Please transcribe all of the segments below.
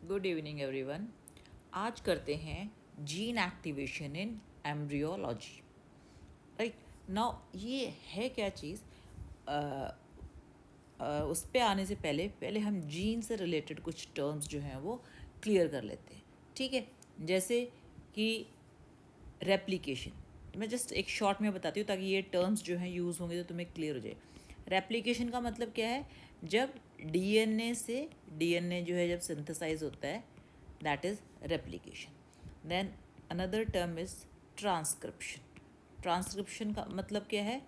Good evening everyone. आज करते हैं जीन एक्टिवेशन इन एम्ब्रियोलॉजी। राइट नाउ ये है क्या चीज़? उस पे आने से पहले पहले हम जीन से रिलेटेड कुछ टर्म्स जो हैं वो क्लियर कर लेते हैं। ठीक है, जैसे कि रेप्लिकेशन। मैं जस्ट एक शॉर्ट में बताती हूँ ताकि ये टर्म्स जो हैं यूज़ होंगे तो तुम्हें क्लियर हो जाए। रेप्लिकेशन का मतलब क्या है? जब डीएनए से डीएनए जो है जब सिंथेसाइज होता है, that is replication. Then another term is transcription. Transcription का मतलब क्या है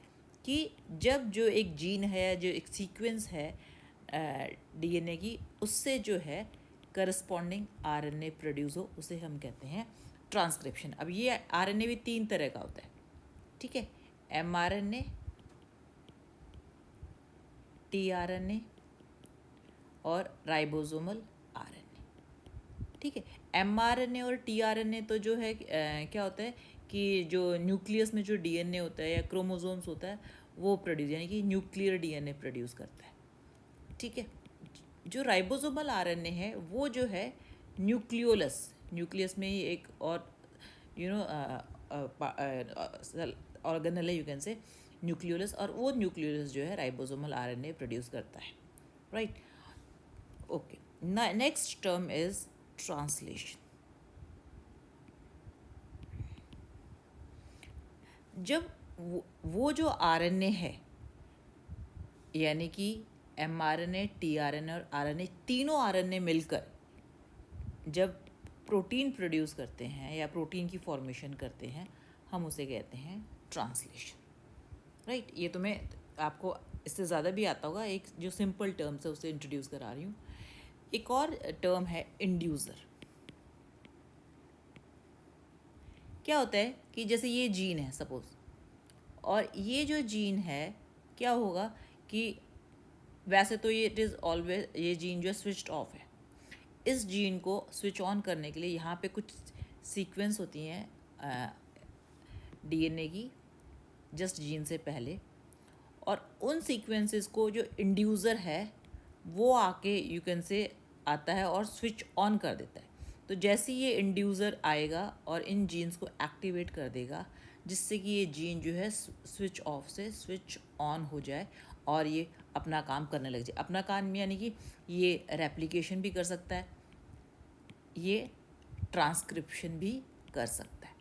कि जब जो एक जीन है, जो एक सीक्वेंस है डीएनए की, उससे जो है करस्पॉन्डिंग आरएनए प्रोड्यूस हो, उसे हम कहते हैं ट्रांसक्रिप्शन। अब ये आरएनए भी 3 तरह का होता है। ठीक है, एमआरएनए, टीआरएनए और राइबोसोमल आरएनए। ठीक है, एमआरएनए और टीआरएनए तो जो है क्या होता है कि जो न्यूक्लियस में जो डीएनए होता है या क्रोमोसोम्स होता है वो प्रोड्यूस, यानी कि न्यूक्लियर डीएनए प्रोड्यूस करता है। ठीक है, जो राइबोसोमल आरएनए है वो जो है न्यूक्लियोलस, न्यूक्लियस में ही एक और यू नो ऑर्गेनल है, यू कैन से न्यूक्लियोलस, और वो न्यूक्लियोलस जो है राइबोसोमल आरएनए प्रोड्यूस करता है। Right, okay. Next term is translation. जब वो जो आरएनए है, यानी कि एमआरएनए, टीआरएनए और आरएनए, तीनों आरएनए मिलकर जब प्रोटीन प्रोड्यूस करते हैं या प्रोटीन की फॉर्मेशन करते हैं, हम उसे कहते हैं ट्रांसलेशन। राइट, ये तुम्हें आपको इससे ज़्यादा भी आता होगा। एक जो सिंपल टर्म्स है उसे इंट्रोड्यूस करा रही हूँ। एक और टर्म है इंड्यूसर। क्या होता है कि जैसे ये जीन है सपोज, और ये जो जीन है क्या होगा कि वैसे तो ये इट इज़ ऑलवेज, ये जीन जो स्विच्ड ऑफ है। इस जीन को स्विच ऑन करने के लिए यहाँ पे कुछ सीक्वेंस होती हैं डीएनए की, जस्ट जीन से पहले, और उन सीक्वेंसेस को जो इंड्यूसर है वो आके यू कैन से आता है और स्विच ऑन कर देता है। तो जैसे ये इंड्यूसर आएगा और इन जीन्स को एक्टिवेट कर देगा, जिससे कि ये जीन जो है स्विच ऑफ से स्विच ऑन हो जाए और ये अपना काम करने लग जाए। अपना काम यानी कि ये रेप्लिकेशन भी कर सकता है, ये ट्रांसक्रिप्शन भी कर सकता है।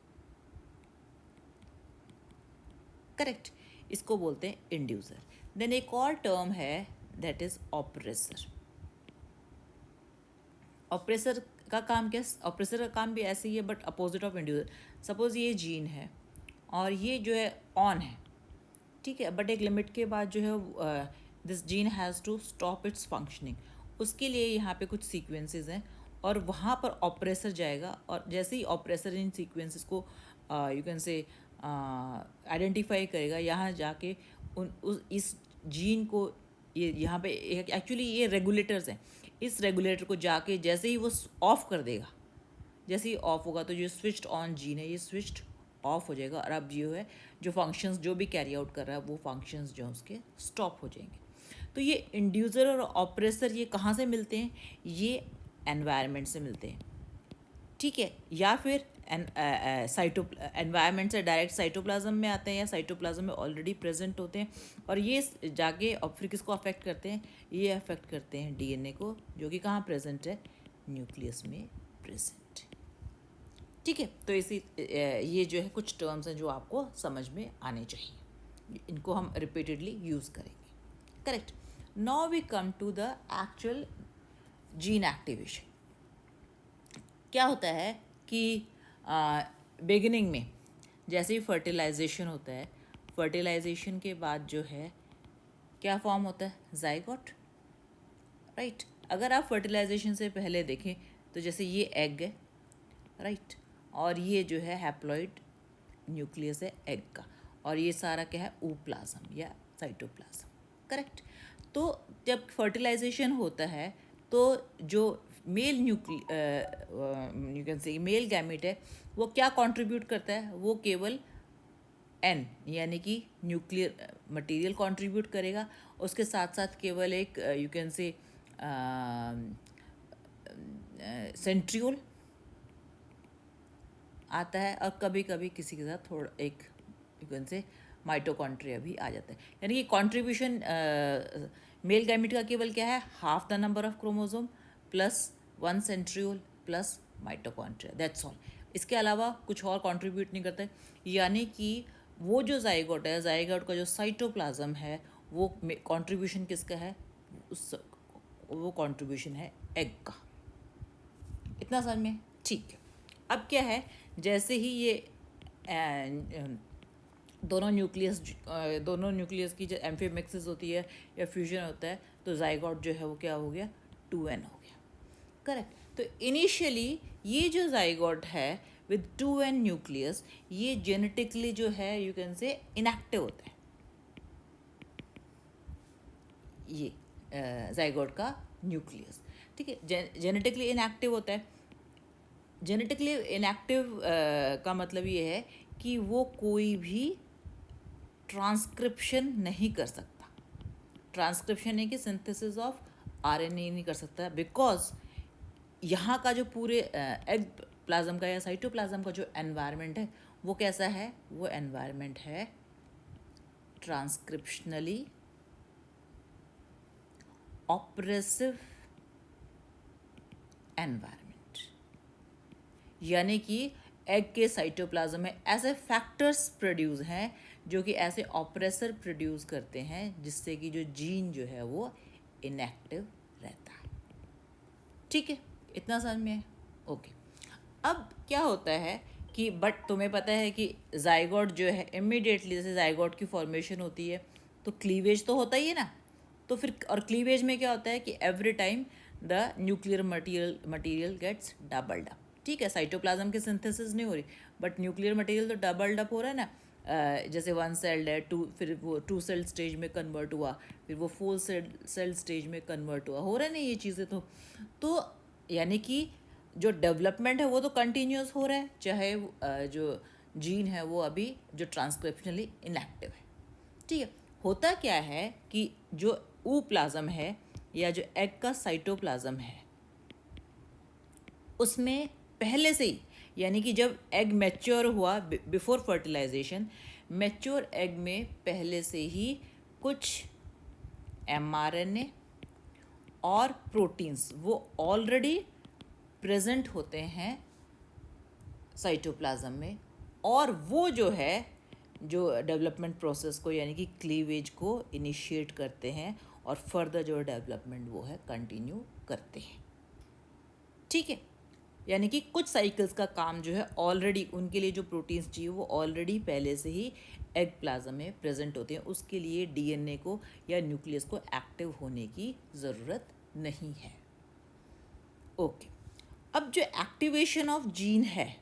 करेक्ट, इसको बोलते हैं इंड्यूसर। देन एक और टर्म है दैट इज ऑपरेसर। ऑपरेसर का काम क्या? ऑपरेसर का काम भी ऐसे ही है but opposite of inducer. Suppose ये जीन है और ये जो है ऑन है, ठीक है, बट एक लिमिट के बाद जो है this gene has to stop its functioning. उसके लिए यहाँ पे कुछ सीक्वेंसेस हैं और वहाँ पर ऑपरेसर जाएगा, और जैसे ही ऑपरेसर इन सीक्वेंसेस को यू कैन से आइडेंटिफाई करेगा, यहाँ जाके इस जीन को, ये यहाँ पे एक्चुअली ये रेगुलेटर्स हैं, इस रेगुलेटर को जाके जैसे ही वो ऑफ कर देगा, जैसे ही ऑफ होगा तो जो स्विच्ड ऑन जीन है ये स्विच्ड ऑफ हो जाएगा, और अब जो है जो फंक्शंस जो भी कैरी आउट कर रहा है वो फंक्शंस जो उसके स्टॉप हो जाएंगे। तो ये इंड्यूसर और ऑपरेसर ये कहाँ से मिलते हैं? ये एनवायरनमेंट से मिलते हैं। ठीक है, या फिर एनवायरनमेंट से डायरेक्ट साइटोप्लाज्म में आते हैं या साइटोप्लाज्म में ऑलरेडी प्रेजेंट होते हैं, और ये जाके और फिर किसको अफेक्ट करते हैं? ये अफेक्ट करते हैं डीएनए को, जो कि कहाँ प्रेजेंट है? न्यूक्लियस में प्रेजेंट। ठीक है, तो इसी ये जो है कुछ टर्म्स हैं जो आपको समझ में आने चाहिए, इनको हम रिपीटेडली यूज़ करेंगे। Correct, now we come to the actual gene activation. क्या होता है कि बिगिनिंग में जैसे ही फर्टिलाइजेशन होता है, फर्टिलाइजेशन के बाद जो है क्या फॉर्म होता है? जाइगोट। राइट, अगर आप फर्टिलाइजेशन से पहले देखें तो जैसे ये एग है, राइट, और ये जो है हैप्लॉइड न्यूक्लियस है एग का, और ये सारा क्या है? ओप्लाज्म या साइटोप्लाज्म। करेक्ट, तो जब फर्टिलाइजेशन होता है तो जो male you can say male gamete है वो क्या कंट्रीब्यूट करता है? वो केवल एन यानी कि न्यूक्लियर मटेरियल कंट्रीब्यूट करेगा, उसके साथ साथ केवल एक यू कैन से सेंट्रियोल आता है, और कभी कभी किसी के साथ थोड़ा एक से माइटोकॉन्ड्रिया भी आ जाता है। यानी कि कॉन्ट्रीब्यूशन मेल गैमेट का केवल क्या है, half the number of chromosome plus 1 centriole plus mitochondria, that's all. इसके अलावा कुछ और कंट्रीब्यूट नहीं करता है। यानी कि वो जो जाइगोट है, जाइगोट का जो साइटोप्लाज्म है, वो कंट्रीब्यूशन किसका है, वो कंट्रीब्यूशन है एग का। इतना समझ में? ठीक है। अब क्या है, जैसे ही ये दोनों न्यूक्लियस की जो एम्फीमेक्सिस होती है या फ्यूजन होता है, तो जाइगोट जो है वो क्या हो गया, 2n हो गया। करेक्ट। तो इनिशियली ये जो जाइगोट है विद 2n न्यूक्लियस, ये जेनेटिकली जो है यू कैन से इनएक्टिव होता है। ये जाइगोट का न्यूक्लियस, ठीक है, जेनेटिकली इनएक्टिव होता है। जेनेटिकली इनएक्टिव का मतलब ये है कि वो कोई भी ट्रांसक्रिप्शन नहीं कर सकता। ट्रांसक्रिप्शन है कि सिंथेसिस ऑफ आरएनए नहीं कर सकता, बिकॉज यहाँ का जो पूरे एग प्लाज्म का या साइटोप्लाज्म का जो एनवायरनमेंट है वो कैसा है, वो एनवायरनमेंट है ट्रांसक्रिप्शनली ऑपरेसिव एनवायरनमेंट। यानी कि एग के साइटोप्लाज्म में ऐसे फैक्टर्स प्रोड्यूस हैं जो कि ऐसे ऑपरेसर प्रोड्यूस करते हैं जिससे कि जो जीन जो है वो इनएक्टिव रहता है। ठीक है, इतना समझ में है? ओके। अब क्या होता है कि बट तुम्हें पता है कि जाइगोट जो है इमीडिएटली, जैसे जाइगोट की फॉर्मेशन होती है तो क्लीवेज तो होता ही है ना। तो फिर और क्लीवेज में क्या होता है कि every time the nuclear material gets doubled up. ठीक है, साइटोप्लाज्म की सिंथेसिस नहीं हो रही, बट न्यूक्लियर मटेरियल तो डबल्ड अप हो रहा है ना। जैसे 1 सेल्ड है, फिर वो 2 सेल स्टेज में कन्वर्ट हुआ, फिर वो 4 सेल स्टेज में कन्वर्ट हुआ, हो रहा है ना ये चीज़ें। तो यानी कि जो डेवलपमेंट है वो तो कंटिन्यूस हो रहा है, चाहे जो जीन है वो अभी जो ट्रांसक्रिप्शनली इनएक्टिव है। ठीक है, होता क्या है कि जो ऊ प्लाज्म है या जो एग का साइटोप्लाज्म है उसमें पहले से ही, यानी कि जब एग मैच्योर हुआ बिफोर फर्टिलाइजेशन, मैच्योर एग में पहले से ही कुछ mRNA और प्रोटीन्स वो ऑलरेडी प्रेजेंट होते हैं साइटोप्लाज्म में, और वो जो है जो डेवलपमेंट प्रोसेस को यानी कि क्लीवेज को इनिशिएट करते हैं और फर्दर जो डेवलपमेंट वो है कंटिन्यू करते हैं। ठीक है, यानी कि कुछ साइकिल्स का काम जो है ऑलरेडी उनके लिए जो प्रोटीन्स चाहिए वो ऑलरेडी पहले से ही एग प्लाज्म में प्रेजेंट होते हैं, उसके लिए डीएनए को या न्यूक्लियस को एक्टिव होने की ज़रूरत नहीं है। ओके। अब जो एक्टिवेशन ऑफ जीन है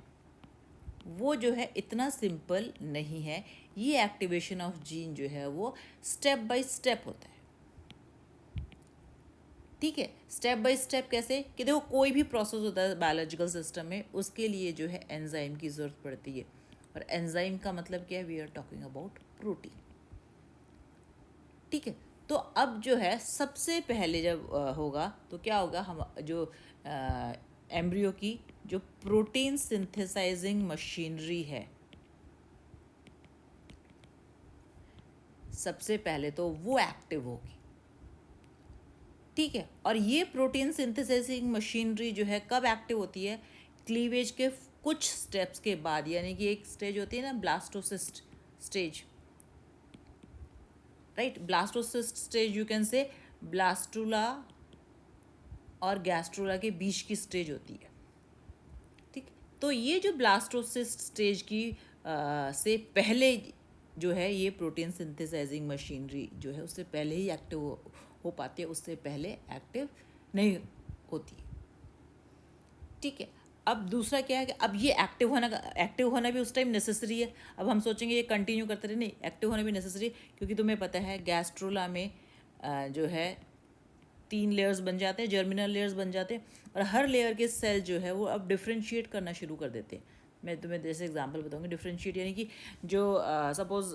वो जो है इतना सिंपल नहीं है। ये एक्टिवेशन ऑफ जीन जो है वो स्टेप बाय स्टेप होता है। ठीक है, स्टेप बाय स्टेप कैसे कि देखो कोई भी प्रोसेस होता है बायोलॉजिकल सिस्टम में, उसके लिए जो है एंजाइम की ज़रूरत पड़ती है, और एंजाइम का मतलब क्या है, we are talking about protein. ठीक है, तो अब जो है सबसे पहले जब होगा तो क्या होगा, हम जो एम्ब्रियो की जो प्रोटीन सिंथेसाइजिंग मशीनरी है, सबसे पहले तो वो एक्टिव होगी। ठीक है, और ये प्रोटीन सिंथेसाइजिंग मशीनरी जो है कब एक्टिव होती है, क्लीवेज के कुछ स्टेप्स के बाद। यानी कि एक स्टेज होती है ना blastocyst stage, right. Blastocyst stage you can से ब्लास्टुला और गैस्ट्रुला के बीच की स्टेज होती है। ठीक, तो ये जो ब्लास्टोसिस्ट स्टेज की से पहले जो है ये प्रोटीन सिंथेसाइजिंग मशीनरी जो है उससे पहले ही एक्टिव हो पाती है, उससे पहले एक्टिव नहीं होती। ठीक है, अब दूसरा क्या है कि अब ये एक्टिव होना भी उस टाइम नेसेसरी है। अब हम सोचेंगे ये कंटिन्यू करते रहे, नहीं, एक्टिव होना भी नेसेसरी है, क्योंकि तुम्हें पता है गैस्ट्रोला में जो है 3 लेयर्स बन जाते हैं, जर्मिनल लेयर्स बन जाते हैं, और हर लेयर के सेल जो है वो अब डिफ्रेंशिएट करना शुरू कर देते हैं। मैं तुम्हें जैसे एग्जांपल बताऊंगी, डिफ्रेंशिएट यानी कि जो सपोज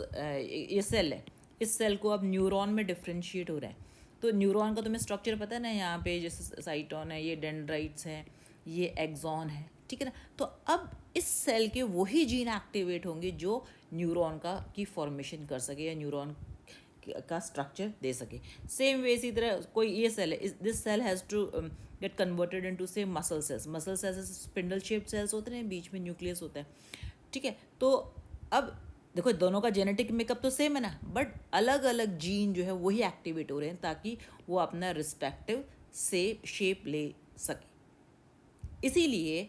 ये सेल है, इस सेल को अब न्यूरॉन में डिफ्रेंशिएट हो रहा है। तो न्यूरॉन का तुम्हें स्ट्रक्चर पता है ना, यहाँ पे जैसे साइटोन है, ये डेंड्राइट्स हैं, ये एक्सॉन है, ठीक है ना। तो अब इस सेल के वही जीन एक्टिवेट होंगे जो न्यूरॉन का की फॉर्मेशन कर सके या न्यूरॉन का स्ट्रक्चर दे सके। सेम वे इसी तरह कोई ये सेल है, this cell has to get converted into से muscle cells spindle shaped cells होते हैं, बीच में न्यूक्लियस होता है, ठीक है। तो अब देखो दोनों का जेनेटिक मेकअप तो सेम है ना, बट अलग अलग जीन जो है वही एक्टिवेट हो रहे हैं ताकि वो अपना रिस्पेक्टिव से शेप ले सके। इसीलिए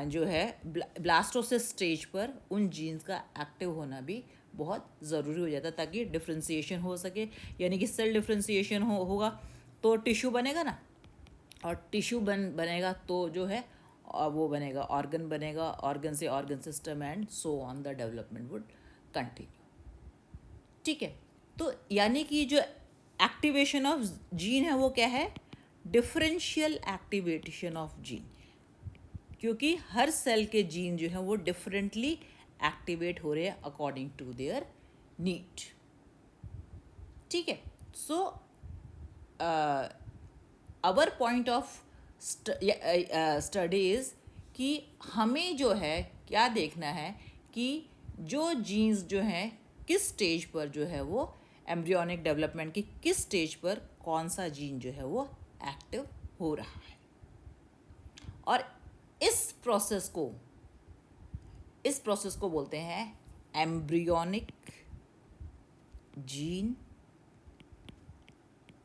जो है ब्लास्टोसिस स्टेज पर उन जीन्स का एक्टिव होना भी बहुत ज़रूरी हो जाता है ताकि डिफ्रेंसिएशन हो सके, यानी कि सेल डिफ्रेंसिएशन होगा तो टिश्यू बनेगा ना, और टिश्यू बनेगा तो जो है वो बनेगा ऑर्गन बनेगा, ऑर्गन से organ system and so on the development would continue, ठीक है। तो यानी कि जो एक्टिवेशन ऑफ जीन है वो क्या है, डिफरेंशियल एक्टिवेशन ऑफ जीन, क्योंकि हर सेल के जीन जो है वो डिफरेंटली एक्टिवेट हो रहे हैं अकॉर्डिंग टू देयर नीड, ठीक है। सो अवर पॉइंट ऑफ स्टडीज कि हमें जो है क्या देखना है कि जो जीन्स जो हैं किस स्टेज पर जो है वो एम्ब्रियोनिक डेवलपमेंट की किस स्टेज पर कौन सा जीन जो है वो एक्टिव हो रहा है, और इस प्रोसेस को बोलते हैं एम्ब्रियोनिक जीन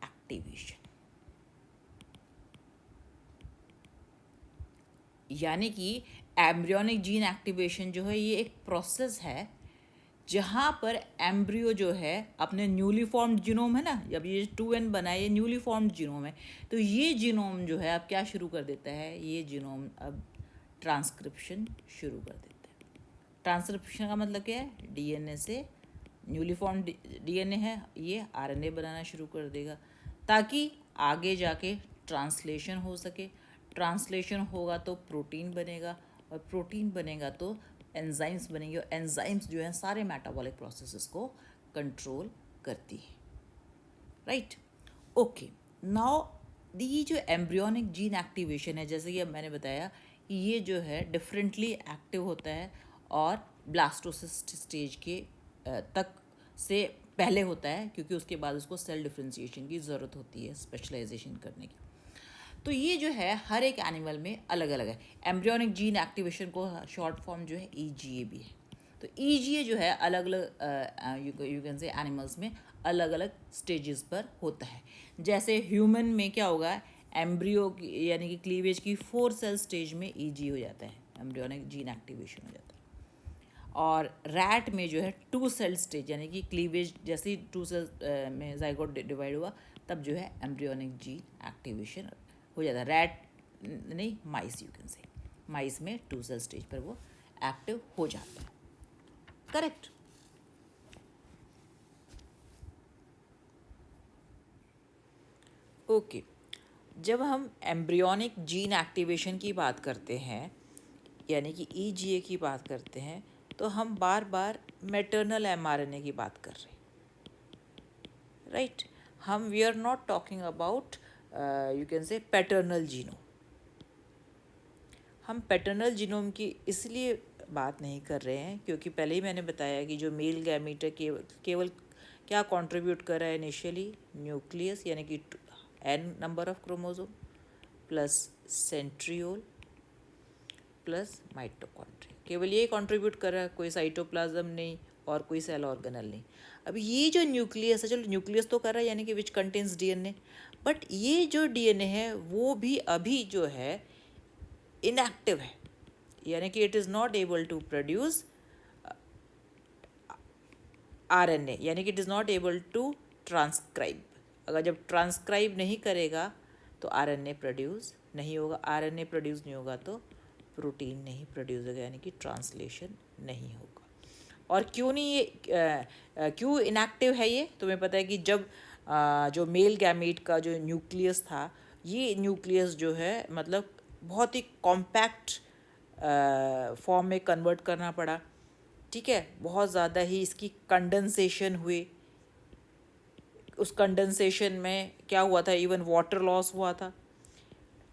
एक्टिवेशन। यानी कि एम्ब्रियोनिक जीन एक्टिवेशन जो है ये एक प्रोसेस है जहाँ पर एम्ब्रियो जो है अपने न्यूली फॉर्म्ड जीनोम है ना, जब ये 2n बना है ये न्यूली फॉर्म्ड जीनोम है, तो ये जीनोम जो है अब क्या शुरू कर देता है, ये जीनोम अब ट्रांसक्रिप्शन शुरू कर देता है। ट्रांसक्रिप्शन का मतलब क्या है, डीएनए से न्यूली फॉर्म्ड डीएनए है ये आरएनए बनाना शुरू कर देगा ताकि आगे जाके ट्रांसलेशन हो सके। ट्रांसलेशन होगा तो प्रोटीन बनेगा, और प्रोटीन बनेगा तो एंजाइम्स बनेंगे, और एंजाइम्स जो हैं सारे मेटाबॉलिक प्रोसेसेस को कंट्रोल करती है, राइट। ओके, नाउ ये जो एम्ब्रियोनिक जीन एक्टिवेशन है, जैसे कि अब मैंने बताया कि ये जो है डिफरेंटली एक्टिव होता है और ब्लास्टोसिस स्टेज के तक से पहले होता है, क्योंकि उसके बाद उसको सेल डिफ्रेंशिएशन की ज़रूरत होती है स्पेशलाइजेशन करने की। तो ये जो है हर एक एनिमल में अलग अलग है। एम्ब्रियोनिक जीन एक्टिवेशन को शॉर्ट फॉर्म जो है EGA भी है। तो EGA जो है अलग अलग यू कैन से एनिमल्स में अलग अलग स्टेजेस पर होता है। जैसे ह्यूमन में क्या होगा, एम्ब्रियो यानी कि क्लीवेज की 4 सेल स्टेज में EGA हो जाता है, एम्ब्रियोनिक जीन एक्टिवेशन हो जाता है। और रैट में जो है 2 सेल स्टेज यानी कि क्लीवेज जैसे 2 सेल में जाइगोट डिवाइड हुआ तब जो है एम्ब्रियोनिक जीन एक्टिवेशन हो जाता है। रैट नहीं, माइस, यू कैन से माइस में 2 सेल स्टेज पर वो एक्टिव हो जाता है, करेक्ट। ओके, जब हम एम्ब्रियोनिक जीन एक्टिवेशन की बात करते हैं यानी कि EGA की बात करते हैं तो हम बार बार मैटरनल mRNA की बात कर रहे हैं, राइट। हम we are not talking about you can say paternal genome. हम पैटर्नल जीनोम की इसलिए बात नहीं कर रहे हैं क्योंकि पहले ही मैंने बताया कि जो मेल गैमीट है केवल क्या कंट्रीब्यूट कर रहा है इनिशियली, न्यूक्लियस यानी कि n number of chromosome plus centriole plus mitochondria, केवल ये कंट्रीब्यूट कर रहा है, कोई साइटोप्लाज्म नहीं और कोई सेल ऑर्गेनल नहीं। अब ये जो न्यूक्लियस है, चलो न्यूक्लियस तो कर रहा है यानी कि विच कंटेन्स DNA, बट ये जो DNA है वो भी अभी जो है इनएक्टिव है, यानी कि it is not able to produce RNA, यानी कि it is not able to transcribe. अगर जब ट्रांसक्राइब नहीं करेगा तो RNA प्रोड्यूस नहीं होगा, RNA प्रोड्यूस नहीं होगा तो प्रोटीन नहीं प्रोड्यूस होगा, यानी कि ट्रांसलेशन नहीं होगा। और क्यों नहीं ये क्यों इनएक्टिव है ये, तुम्हें पता है कि जब जो मेल गैमीट का जो न्यूक्लियस था, ये न्यूक्लियस जो है मतलब बहुत ही कॉम्पैक्ट फॉर्म में कन्वर्ट करना पड़ा, ठीक है। बहुत ज़्यादा ही इसकी कंडेंसेशन हुई, उस कंडेंसेशन में क्या हुआ था, इवन वाटर लॉस हुआ था,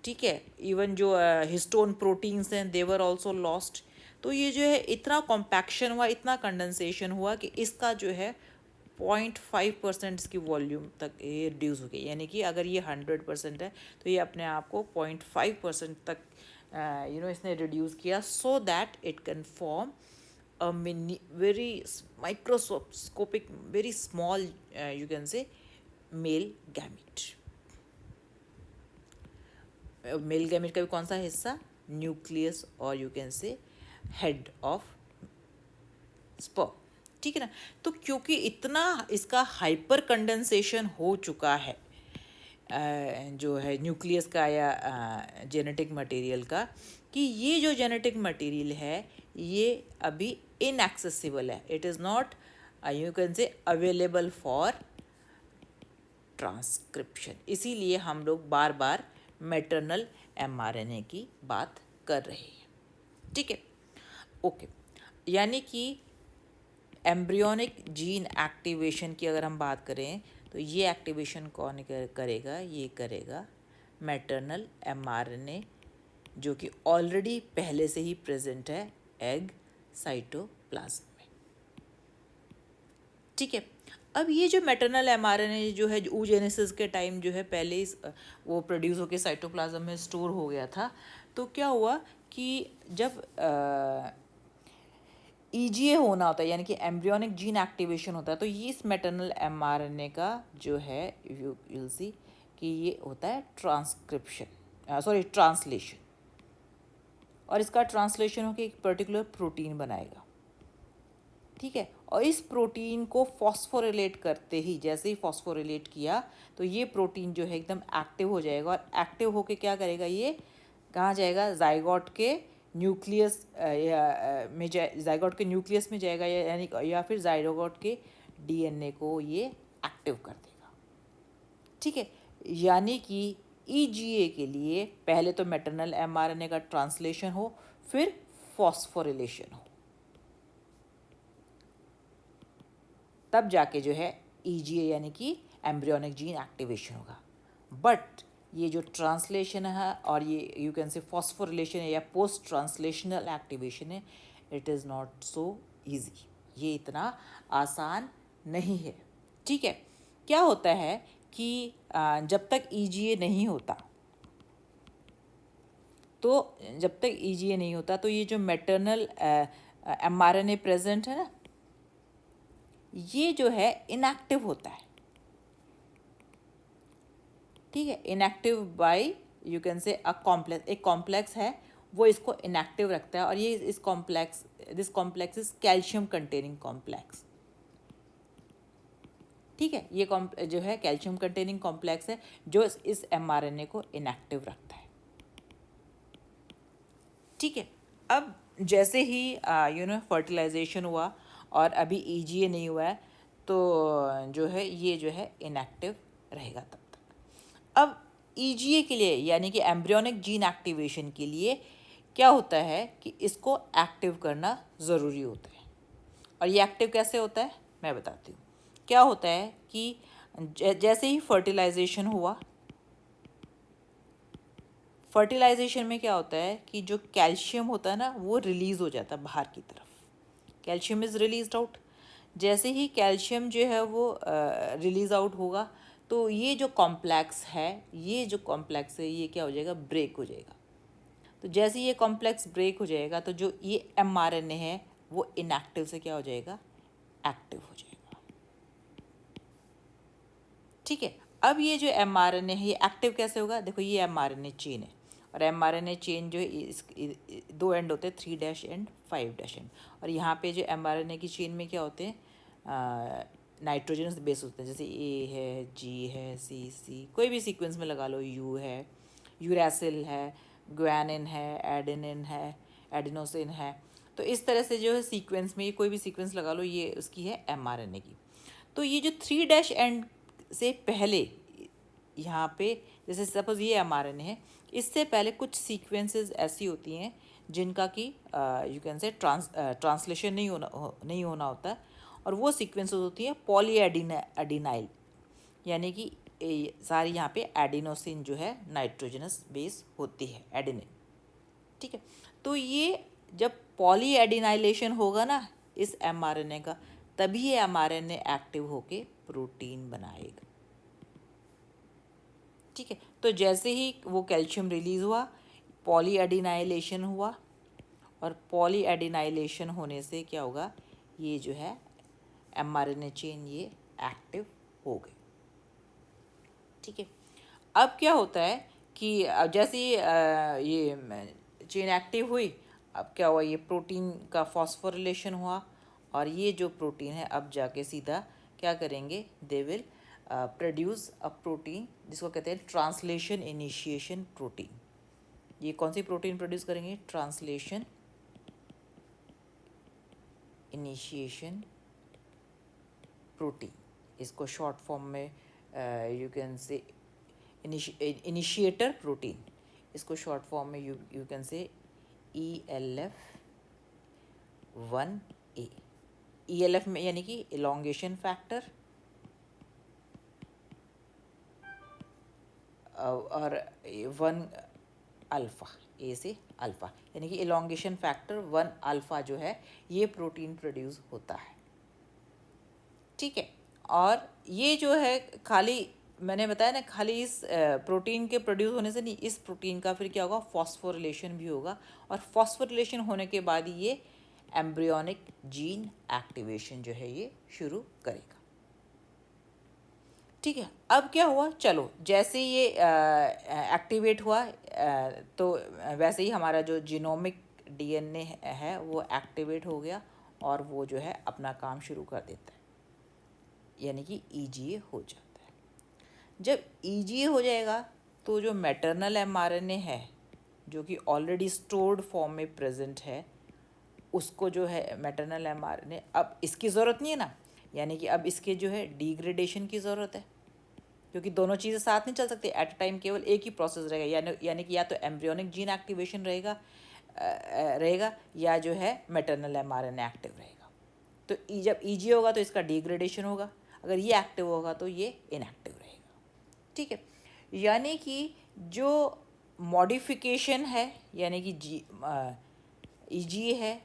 ठीक है, इवन जो हिस्टोन प्रोटीन्स हैं दे वर ऑल्सो लॉस्ट। तो ये जो है इतना कॉम्पैक्शन हुआ, इतना कंडेंसेशन हुआ कि इसका जो है 0.5% इसकी वॉल्यूम तक ये रिड्यूस हो गई। यानी कि अगर ये 100% है तो ये अपने आप को 0.5% तक इसने रिड्यूस किया, so that it can form a very microscopic, very small, you can say, male gamete। Male gamete का भी कौन सा हिस्सा? न्यूक्लियस, और यू कैन से हेड ऑफ स्पर्म। ठीक है ना। तो क्योंकि इतना इसका हाइपर कंडेंसेशन हो चुका है जो है न्यूक्लियस का या जेनेटिक मटेरियल का, कि ये जो जेनेटिक मटेरियल है ये अभी इनएक्सेसिबल है, it is not you can से अवेलेबल फॉर ट्रांसक्रिप्शन। इसीलिए हम लोग बार बार मैटरनल mRNA की बात कर रहे हैं। ठीक है, ओके। यानी कि एम्ब्रियोनिक जीन एक्टिवेशन की अगर हम बात करें तो ये एक्टिवेशन कौन करेगा? ये करेगा मैटरनल mRNA, जो कि ऑलरेडी पहले से ही प्रेजेंट है एग साइटोप्लाज्म में। ठीक है, अब ये जो मैटरनल mRNA जो है oogenesis के टाइम जो है पहले वो प्रोड्यूस होकर साइटोप्लाज्म में स्टोर हो गया था। तो क्या हुआ कि जब EGA होना होता है, यानी कि एम्ब्रियोनिक जीन एक्टिवेशन होता है, तो ये इस मैटरनल mRNA का जो है you'll see कि ये होता है ट्रांसलेशन, और इसका ट्रांसलेशन होकर एक पर्टिकुलर प्रोटीन बनाएगा। ठीक है, और इस प्रोटीन को फॉस्फोरिलेट करते ही, जैसे ही फॉस्फोरिलेट किया तो ये प्रोटीन जो है एकदम एक्टिव हो जाएगा, और एक्टिव होके क्या करेगा? ये कहाँ जाएगा? जाइगोट के न्यूक्लियस में जाइगोट के न्यूक्लियस में जाएगा, या फिर जाइगोट के DNA को ये एक्टिव कर देगा। ठीक है, यानी कि EGA के लिए पहले तो मैटरनल mRNA का ट्रांसलेशन हो, फिर फॉस्फोरिलेशन हो, तब जाके जो है EGA यानी कि एम्ब्रियोनिक जीन एक्टिवेशन होगा। बट ये जो ट्रांसलेशन है और ये यू कैन से फॉस्फोरिलेशन है या पोस्ट ट्रांसलेशनल एक्टिवेशन है, it is not so easy, ये इतना आसान नहीं है। ठीक है, क्या होता है कि जब तक EGA नहीं होता, तो जब तक EGA नहीं होता तो ये जो मैटरनल mRNA प्रेजेंट है ना, ये जो है इनएक्टिव होता है। ठीक है, इनएक्टिव बाय यू कैन से एक कॉम्प्लेक्स है, वो इसको इनएक्टिव रखता है, और ये this complex is calcium containing complex. ठीक है, ये जो है कैल्शियम कंटेनिंग कॉम्प्लेक्स है जो इस mRNA को इनएक्टिव रखता है। ठीक है, अब जैसे ही फर्टिलाइजेशन हुआ और अभी EGA नहीं हुआ है, तो जो है ये जो है इनएक्टिव रहेगा तब तक। अब EGA के लिए, यानी कि एम्ब्रियोनिक जीन एक्टिवेशन के लिए क्या होता है कि इसको एक्टिव करना ज़रूरी होता है। और ये एक्टिव कैसे होता है मैं बताती हूँ। क्या होता है कि जैसे ही फर्टिलाइजेशन हुआ, फर्टिलाइजेशन में क्या होता है कि जो कैल्शियम होता है ना, वो रिलीज़ हो जाता है बाहर की तरफ, कैल्शियम इज़ रिलीज्ड आउट। जैसे ही कैल्शियम जो है वो रिलीज़ आउट होगा, तो ये जो कॉम्प्लेक्स है ये क्या हो जाएगा? ब्रेक हो जाएगा। तो जैसे ये कॉम्प्लेक्स ब्रेक हो जाएगा तो जो ये mRNA है वो इनएक्टिव से क्या हो जाएगा? एक्टिव हो जाएगा। ठीक है, अब ये जो mRNA है ये एक्टिव कैसे होगा? देखो, ये mRNA चेन है, और mRNA चेन जो है दो एंड होते हैं, 3' एंड 5' एंड। और यहाँ पे जो mRNA की चेन में क्या होते हैं? नाइट्रोजनस बेस होते हैं, जैसे A है, G है, C कोई भी सीक्वेंस में लगा लो, U है, यूरेसिल है, ग्वानिन है, एडेनिन है, एडिनोसिन है। तो इस तरह से जो है सीक्वेंस में, ये कोई भी सीक्वेंस लगा लो, ये उसकी है mRNA की। तो ये जो 3' एंड से पहले यहाँ पे, जैसे सपोज ये mRNA है, इससे पहले कुछ सीक्वेंसेस ऐसी होती हैं जिनका कि यू कैन से ट्रांसलेशन नहीं होना होता है, और वो सीक्वेंसेस होती हैं पॉलीएडिनाइल, यानी कि सारी यहाँ पे एडिनोसिन जो है नाइट्रोजनस बेस होती है, एडेनिन। ठीक है, तो ये जब पॉली एडिनाइलेशन होगा ना इस एमआरएनए का, तभी ये एमआरएनए एक्टिव होके प्रोटीन बनाएगा। ठीक है, तो जैसे ही वो कैल्शियम रिलीज हुआ, पॉली एडिनाइलेशन हुआ, और पॉली एडिनाइलेशन होने से क्या होगा, ये जो है एमआरएनए चेन ये एक्टिव हो गई। ठीक है, अब क्या होता है कि जैसे ये चेन एक्टिव हुई, अब क्या हुआ, ये प्रोटीन का फॉस्फोरिलेशन हुआ, और ये जो प्रोटीन है अब जाके सीधा क्या करेंगे, they will produce a protein जिसको कहते हैं ट्रांसलेशन इनिशिएशन प्रोटीन। ये कौन सी प्रोटीन प्रोड्यूस करेंगे, ट्रांसलेशन इनिशिएशन प्रोटीन। इसको शॉर्ट फॉर्म में यू कैन से इनिशिएटर प्रोटीन, इसको शॉर्ट फॉर्म में यू कैन से ELF1A। ELF में यानी कि इलोंगेशन फैक्टर, और 1 अल्फ़ा, ए से अल्फ़ा, यानी कि इलोंगेशन फैक्टर 1 अल्फ़ा जो है ये प्रोटीन प्रोड्यूस होता है। ठीक है, और ये जो है खाली मैंने बताया ना, खाली इस प्रोटीन के प्रोड्यूस होने से नहीं, इस प्रोटीन का फिर क्या होगा, फॉस्फोरिलेशन भी होगा, और फॉस्फोरिलेशन होने के बाद ये एम्ब्रियोनिक जीन एक्टिवेशन जो है ये शुरू करेगा। ठीक है, अब क्या हुआ, चलो जैसे ये एक्टिवेट हुआ तो वैसे ही हमारा जो जीनोमिक डीएनए है वो एक्टिवेट हो गया, और वो जो है अपना काम शुरू कर देता है, यानी कि ईजीए हो जाता है। जब ईजीए हो जाएगा तो जो मैटरनल एमआरएनए है जो कि ऑलरेडी स्टोर्ड फॉर्म में प्रेजेंट है, उसको जो है मैटरनल एमआरएनए, अब इसकी ज़रूरत नहीं है ना, यानी कि अब इसके जो है डिग्रेडेशन की ज़रूरत है, क्योंकि दोनों चीज़ें साथ नहीं चल सकती एट अ टाइम, केवल एक ही प्रोसेस रहेगा, यानी कि या तो एम्ब्रियोनिक जीन एक्टिवेशन रहेगा या जो है मैटरनल एमआरएनए एक्टिव रहेगा। तो जब ईजी होगा तो इसका डिग्रेडेशन होगा, अगर ये एक्टिव होगा तो ये इनएक्टिव रहेगा। ठीक है, यानी कि जो मॉडिफिकेशन है, यानी कि ईजी है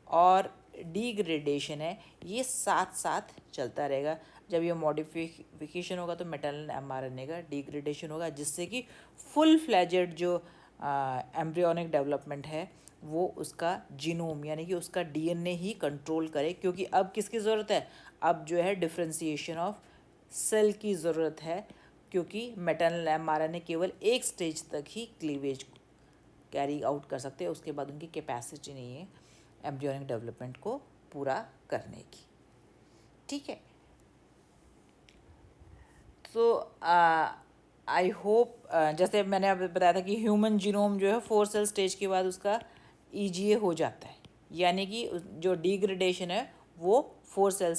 और डिग्रेडेशन है, ये साथ साथ चलता रहेगा। जब ये मॉडिफिकेशन होगा तो मेटरनल एमआरएनए का डिग्रेडेशन होगा, जिससे कि फुल फ्लैजेड जो एम्ब्रियोनिक डेवलपमेंट है वो उसका जीनोम यानी कि उसका डीएनए ही कंट्रोल करे, क्योंकि अब किसकी ज़रूरत है, अब जो है डिफ्रेंसिएशन ऑफ सेल की ज़रूरत है, क्योंकि मेटरनल एमआरएनए केवल एक स्टेज तक ही क्लीवेज कैरी आउट कर सकते हैं, उसके बाद उनकी कैपेसिटी नहीं है एम्ब्रियोनिक डेवलपमेंट को पूरा करने की। ठीक है, तो आई होप जैसे मैंने अभी बताया था कि ह्यूमन जीनोम जो है 4 सेल स्टेज के बाद उसका ईजीए हो जाता है, यानी कि जो डिग्रेडेशन है वो 4 सेल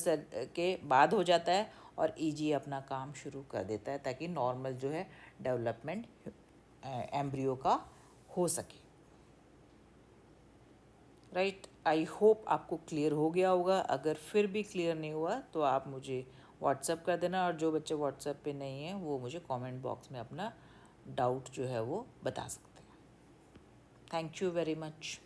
के बाद हो जाता है, और ईजीए अपना काम शुरू कर देता है, ताकि नॉर्मल जो है डेवलपमेंट एम्ब्रियो का हो सके। राइट, आई होप आपको क्लियर हो गया होगा। अगर फिर भी क्लियर नहीं हुआ तो आप मुझे व्हाट्सएप कर देना, और जो बच्चे व्हाट्सएप पे नहीं हैं वो मुझे कमेंट बॉक्स में अपना डाउट जो है वो बता सकते हैं। Thank you very much.